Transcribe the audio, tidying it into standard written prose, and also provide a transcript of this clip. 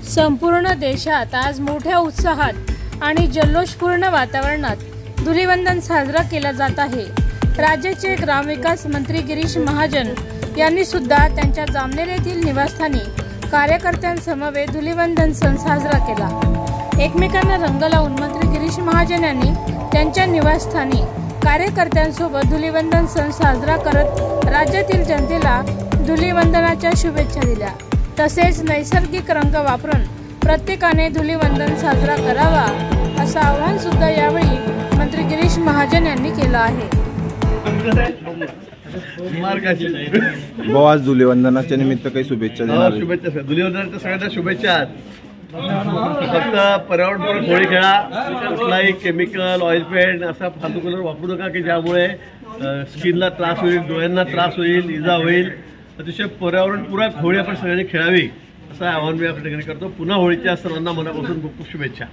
संपूर्ण देशात आज मोठ्या उत्साहात आणि जल्लोषपूर्ण वातावरणात धुलिवंदन साजरा केला जात आहे। राज्याचे ग्रामविकास मंत्री गिरीश महाजन यांनी सुद्धा त्यांच्या जामनेर येथील निवासस्थानी कार्यकर्त्यांसमवेत धुलिवंदन सण साजरा केला। एकमेकांना रंग लावून मंत्री गिरीश महाजन यांनी त्यांच्या निवासस्थानी कार्यकर्त्यांसोबत धुलिवंदन सण साजरा करत राज्यातील जनतेला धुलिवंदनाच्या शुभेच्छा दिल्या। तसेच नैसर्गिक रंग वापरून प्रत्येकाने धुलिवंदन साजरा करावा असं आवाहन सुद्धा यावेळी मंत्री गिरीश महाजन यांनी केलं आहे। आज धुलिवंदनाच्या निमित्त काही शुभेच्छा देणार? शुभेच्छा, धुलिवंदनाच्या सगळ्यांना शुभेच्छा। फक्त पर्यावरणपूरक होळी खेळा, कुठलाही केमिकल ऑइल पेंट असा फालतू कलर वापरू नका की ज्यामुळे स्किनला त्रास होईल, डोळ्यांना त्रास होईल, इजा होईल। अतिशय पर्यावरणपूरक होळी आपण सगळ्यांनी खेळावी असं आवाहन मी आपल्या ठिकाणी करतो। पुन्हा होळीच्या सर्वांना मनापासून खूप खूप शुभेच्छा।